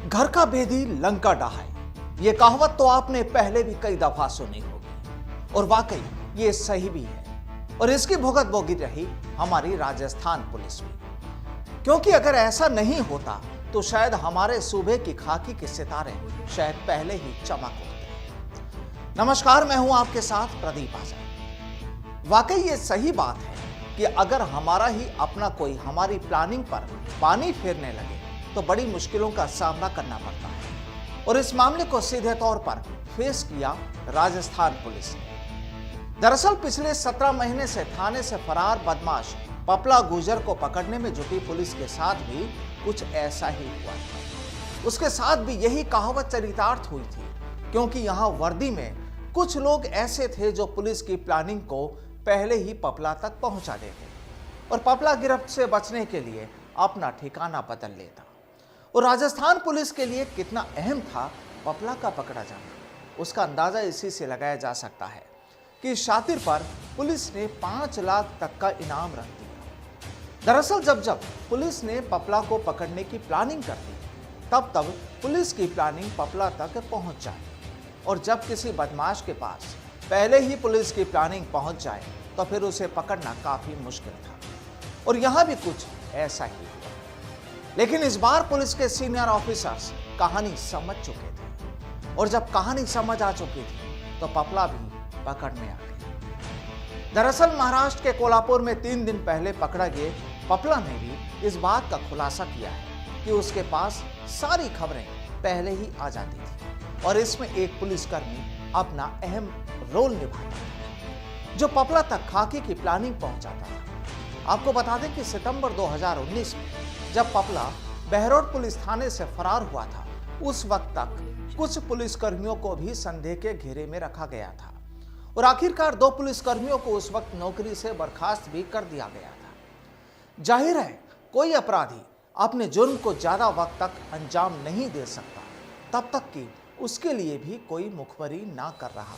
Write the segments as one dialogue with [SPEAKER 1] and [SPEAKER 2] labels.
[SPEAKER 1] घर का भेदी लंका डहाए, ये कहावत तो आपने पहले भी कई दफा सुनी होगी और वाकई ये सही भी है। और इसकी भुगत भोगी रही हमारी राजस्थान पुलिस भी, क्योंकि अगर ऐसा नहीं होता तो शायद हमारे सूबे की खाकी के सितारे शायद पहले ही चमक उठते। नमस्कार, मैं हूं आपके साथ प्रदीप आजाद। वाकई ये सही बात है कि अगर हमारा ही अपना कोई हमारी प्लानिंग पर पानी फेरने लगे तो बड़ी मुश्किलों का सामना करना पड़ता है। और इस मामले को सीधे तौर पर फेस किया राजस्थान पुलिस ने। दरअसल पिछले 17 महीने से थाने से फरार बदमाश पपला गुर्जर को पकड़ने में जुटी पुलिस के साथ भी कुछ ऐसा ही हुआ था। उसके साथ भी यही कहावत चरितार्थ हुई थी, क्योंकि यहां वर्दी में कुछ लोग ऐसे थे जो पुलिस की प्लानिंग को पहले ही पपला तक पहुंचा देते और पपला गिरफ्त से बचने के लिए अपना ठिकाना बदल लेता। और राजस्थान पुलिस के लिए कितना अहम था पपला का पकड़ा जाना, उसका अंदाजा इसी से लगाया जा सकता है कि इस शातिर पर पुलिस ने 5 लाख तक का इनाम रख दिया। दरअसल जब पुलिस ने पपला को पकड़ने की प्लानिंग कर दी, तब पुलिस की प्लानिंग पपला तक पहुंच जाए। और जब किसी बदमाश के पास पहले ही पुलिस की प्लानिंग पहुंच जाए तो फिर उसे पकड़ना काफी मुश्किल था। और यहां भी कुछ ऐसा ही हुआ। लेकिन इस बार पुलिस के सीनियर ऑफिसर्स कहानी समझ चुके थे, और जब कहानी समझ आ चुकी थी तो पपला भी पकड़ में आ गया। दरअसल महाराष्ट्र के कोल्हापुर में 3 दिन पहले पकड़ा गया पपला ने भी इस बात का खुलासा किया है कि उसके पास सारी खबरें पहले ही आ जाती थी और इसमें एक पुलिसकर्मी अपना अहम रोल निभाता था, जो पपला तक खाकी की प्लानिंग पहुंचाता था। आपको बता दें कि सितंबर 2019 में जब पपला बहरोड पुलिस थाने से फरार हुआ था, उस वक्त तक कुछ पुलिसकर्मियों को भी संदेह के घेरे में रखा गया था और आखिरकार 2 पुलिसकर्मियों को उस वक्त नौकरी से बर्खास्त भी कर दिया गया था। जाहिर है कोई अपराधी अपने जुर्म को ज्यादा वक्त तक अंजाम नहीं दे सकता तब तक कि उसके लिए भी कोई मुखबरी ना कर रहा।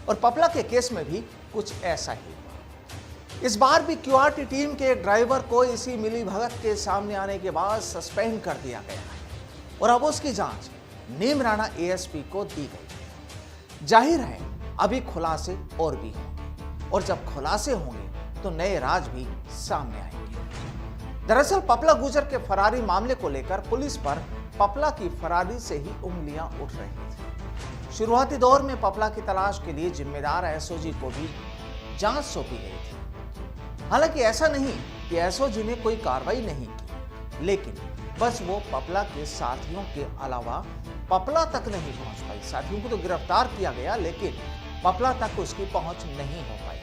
[SPEAKER 1] और पपला के केस में भी कुछ ऐसा ही हुआ। इस बार भी क्यूआरटी टीम के एक ड्राइवर को इसी मिलीभगत के सामने आने के बाद सस्पेंड कर दिया गया है और अब उसकी जांच नीमराणा एएसपी को दी गई। जाहिर है अभी खुलासे और भी होंगे, और जब खुलासे होंगे तो नए राज भी सामने आएंगे। दरअसल पपला गुर्जर के फरारी मामले को लेकर पुलिस पर पपला की फरारी से ही उंगलियां उठ रही थी। शुरुआती दौर में पपला की तलाश के लिए जिम्मेदार एसओजी को भी जांच सौंपी गई थी। हालांकि ऐसा नहीं कि एसओजी ने कोई कार्रवाई नहीं की, लेकिन बस वो पपला के साथियों के अलावा पपला तक नहीं पहुंच पाई। साथियों को तो गिरफ्तार किया गया, लेकिन पपला तक उसकी पहुंच नहीं हो पाई।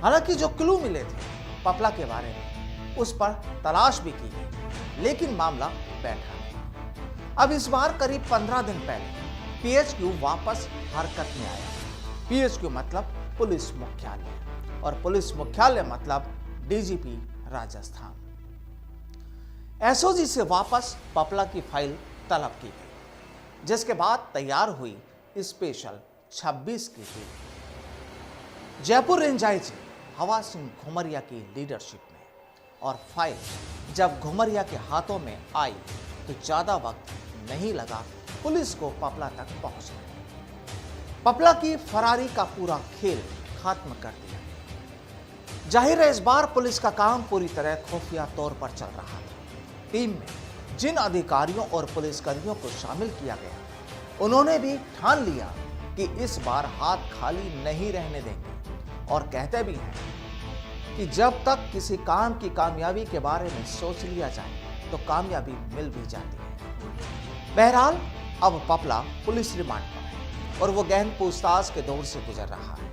[SPEAKER 1] हालांकि जो क्लू मिले थे पपला के बारे में, उस पर तलाश भी की गई, लेकिन मामला बैठा नहीं। अब इस बार करीब 15 दिन पहले पीएचक्यू वापस हरकत में आया। पीएचक्यू मतलब पुलिस मुख्यालय, और पुलिस मुख्यालय मतलब डीजीपी राजस्थान। एसओजी से वापस पपला की फाइल तलब की गई, जिसके बाद तैयार हुई स्पेशल 26 की टीम जयपुर रेंज आईजी हवा सिंह घुमरिया की लीडरशिप में। और फाइल जब घुमरिया के हाथों में आई तो ज्यादा वक्त नहीं लगा पुलिस को पपला तक पहुंचने। पपला की फरारी का पूरा खेल खत्म कर दिया। जाहिर है इस बार पुलिस का काम पूरी तरह खुफिया तौर पर चल रहा था। टीम में जिन अधिकारियों और पुलिसकर्मियों को शामिल किया गया, उन्होंने भी ठान लिया कि इस बार हाथ खाली नहीं रहने देंगे, और कहते भी हैं कि जब तक किसी काम की कामयाबी के बारे में सोच लिया जाए तो कामयाबी मिल भी जाती है। बहरहाल अब पपला पुलिस रिमांड पर है और वो गहन पूछताछ के दौर से गुजर रहा है।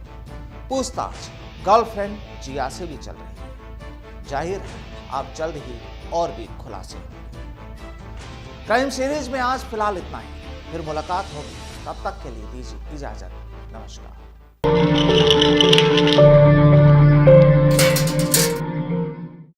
[SPEAKER 1] पूछताछ गर्लफ्रेंड जिया से भी चल रही है। जाहिर है अब जल्द ही और भी खुलासे होंगे। क्राइम सीरीज में आज फिलहाल इतना ही, फिर मुलाकात होगी। तब तक के लिए दीजिए इजाजत। नमस्कार।